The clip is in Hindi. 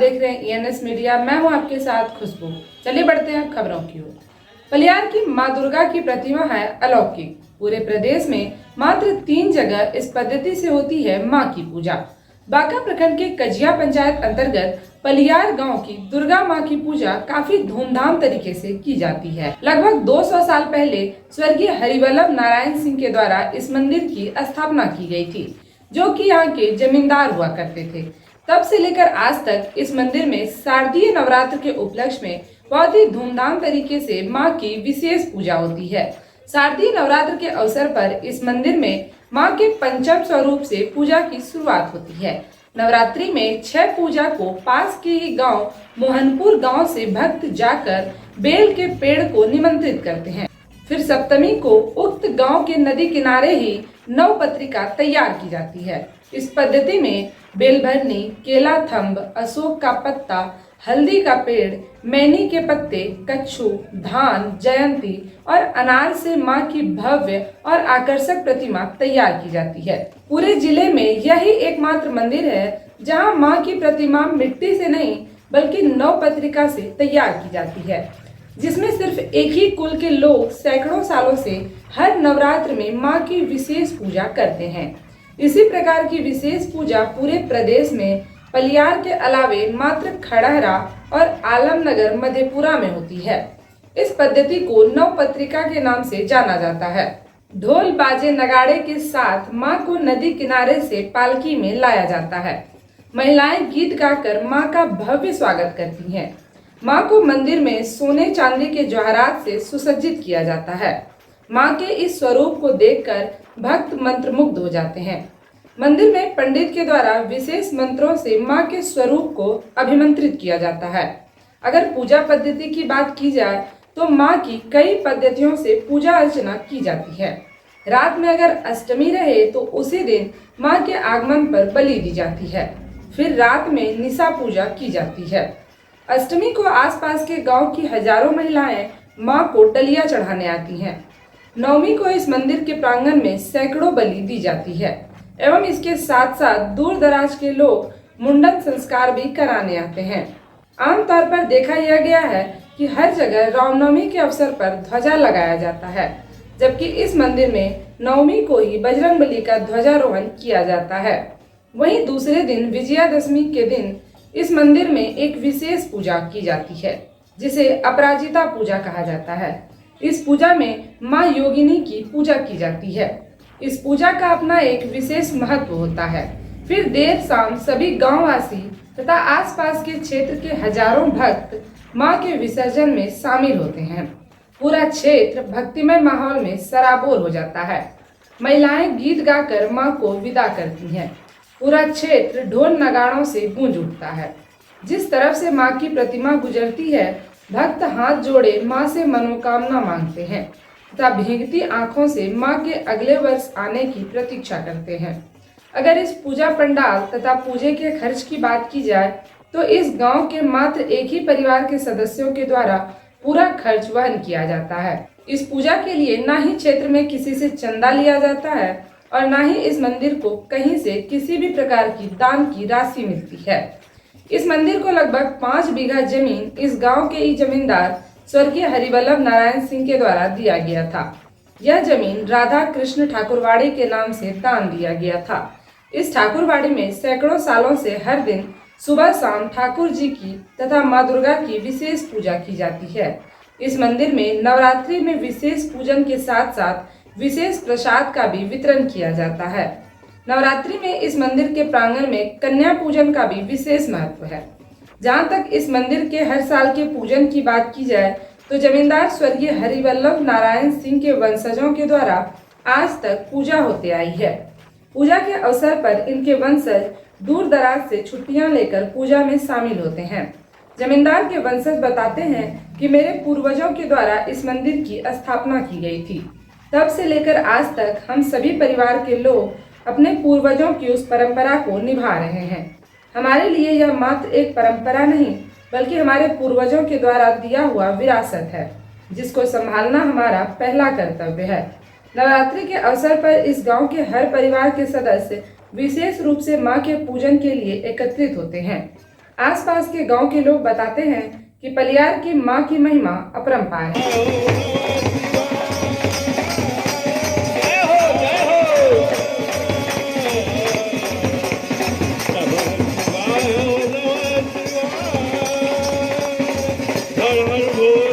देख रहे हैं ENS मीडिया। मैं हूं आपके साथ खुशबू। चलिए बढ़ते हैं खबरों की ओर। पलियार की मां दुर्गा की प्रतिमा है अलौकिक। पूरे प्रदेश में मात्र 3 जगह इस पद्धति से होती है मां की पूजा। बांका प्रखंड के कजिया पंचायत अंतर्गत पलियार गांव की दुर्गा मां की पूजा काफी धूमधाम तरीके से की जाती है। लगभग 200 साल पहले स्वर्गीय हरिवल्लभ नारायण सिंह के द्वारा इस मंदिर की स्थापना की गई थी, जो कि यहाँ के जमींदार हुआ करते थे। तब से लेकर आज तक इस मंदिर में शारदीय नवरात्र के उपलक्ष्य में बहुत ही धूमधाम तरीके से मां की विशेष पूजा होती है। शारदीय नवरात्र के अवसर पर इस मंदिर में मां के पंचम स्वरूप से पूजा की शुरुआत होती है। नवरात्रि में 6 पूजा को पास के ही गांव मोहनपुर गांव से भक्त जाकर बेल के पेड़ को निमंत्रित करते हैं। फिर सप्तमी को उक्त गांव के नदी किनारे ही नव पत्रिका तैयार की जाती है। इस पद्धति में बेल भरनी, केला थंब, अशोक का पत्ता, हल्दी का पेड़, मैनी के पत्ते, कच्छू, धान, जयंती और अनार से मां की भव्य और आकर्षक प्रतिमा तैयार की जाती है। पूरे जिले में यही एकमात्र मंदिर है जहां मां की प्रतिमा मिट्टी से नहीं बल्कि नव पत्रिका से तैयार की जाती है, जिसमें सिर्फ एक ही कुल के लोग सैकड़ों सालों से हर नवरात्र में मां की विशेष पूजा करते हैं। इसी प्रकार की विशेष पूजा पूरे प्रदेश में पलियार के अलावे मात्र खड़हरा और आलमनगर मधेपुरा में होती है। इस पद्धति को नव पत्रिका के नाम से जाना जाता है। ढोल बाजे नगाड़े के साथ मां को नदी किनारे से पालकी में लाया जाता है। महिलाएं गीत गाकर मां का भव्य स्वागत करती हैं। मां को मंदिर में सोने चांदी के जवाहरात से सुसज्जित किया जाता है। मां के इस स्वरूप को देखकर भक्त मंत्रमुग्ध हो जाते हैं। मंदिर में पंडित के द्वारा विशेष मंत्रों से मां के स्वरूप को अभिमंत्रित किया जाता है। अगर पूजा पद्धति की बात की जाए तो मां की कई पद्धतियों से पूजा अर्चना की जाती है। रात में अगर अष्टमी रहे तो उसी दिन मां के आगमन पर बलि दी जाती है। फिर रात में निशा पूजा की जाती है। अष्टमी को आसपास के गांव की हजारों महिलाएं मां को डलिया चढ़ाने आती हैं। नवमी को इस मंदिर के प्रांगण में सैकड़ों बलि दी जाती है एवं इसके साथ साथ दूर दराज के लोग मुंडन संस्कार भी कराने आते हैं। आमतौर पर देखा यह गया है कि हर जगह रामनवमी के अवसर पर ध्वजा लगाया जाता है, जबकि इस मंदिर में नवमी को ही बजरंगबली का ध्वजारोहण किया जाता है। वहीं दूसरे दिन विजयादशमी के दिन इस मंदिर में एक विशेष पूजा की जाती है, जिसे अपराजिता पूजा कहा जाता है। इस पूजा में मां योगिनी की पूजा की जाती है। इस पूजा का अपना एक विशेष महत्व होता है। फिर देर शाम सभी गांववासी तथा आसपास के क्षेत्र के हजारों भक्त मां के विसर्जन में शामिल होते हैं। पूरा क्षेत्र भक्तिमय माहौल में सराबोर हो जाता है। महिलाएं गीत गाकर मां को विदा करती हैं। पूरा क्षेत्र ढोल नगाड़ों से गूंज उठता है। जिस तरफ से मां की प्रतिमा गुजरती है, भक्त हाथ जोड़े मां से मनोकामना मांगते हैं तथा भीगती आंखों से मां के अगले वर्ष आने की प्रतीक्षा करते हैं। अगर इस पूजा पंडाल तथा पूजे के खर्च की बात की जाए तो इस गांव के मात्र एक ही परिवार के सदस्यों के द्वारा पूरा खर्च वहन किया जाता है। इस पूजा के लिए ना ही क्षेत्र में किसी से चंदा लिया जाता है और ना ही इस मंदिर को कहीं से किसी भी प्रकार की दान की राशि मिलती है। इस मंदिर को लगभग 5 बीघा जमीन इस गांव के ही जमींदार स्वर्गीय हरिवल्लभ नारायण सिंह के द्वारा दिया गया था। यह जमीन राधा कृष्ण ठाकुरवाड़ी के नाम से दान दिया गया था। इस ठाकुरवाड़ी में सैकड़ों सालों से हर दिन सुबह शाम ठाकुर जी की तथा मां दुर्गा की विशेष पूजा की जाती है। इस मंदिर में नवरात्रि में विशेष पूजन के साथ साथ विशेष प्रसाद का भी वितरण किया जाता है। नवरात्रि में इस मंदिर के प्रांगण में कन्या पूजन का भी विशेष महत्व है। जहाँ तक इस मंदिर के हर साल के पूजन की बात की जाए तो जमींदार स्वर्गीय हरिवल्लभ नारायण सिंह के वंशजों के द्वारा आज तक पूजा होते आई है। पूजा के अवसर पर इनके वंशज दूर दराज से छुट्टियां लेकर पूजा में शामिल होते हैं। जमींदार के वंशज बताते हैं कि मेरे पूर्वजों के द्वारा इस मंदिर की स्थापना की गई थी। तब से लेकर आज तक हम सभी परिवार के लोग अपने पूर्वजों की उस परंपरा को निभा रहे हैं। हमारे लिए यह मात्र एक परंपरा नहीं बल्कि हमारे पूर्वजों के द्वारा दिया हुआ विरासत है, जिसको संभालना हमारा पहला कर्तव्य है। नवरात्रि के अवसर पर इस गांव के हर परिवार के सदस्य विशेष रूप से मां के पूजन के लिए एकत्रित होते हैं। आसपास के गांव के लोग बताते हैं कि पलियार की मां की महिमा अपरंपार है। हर हर बोल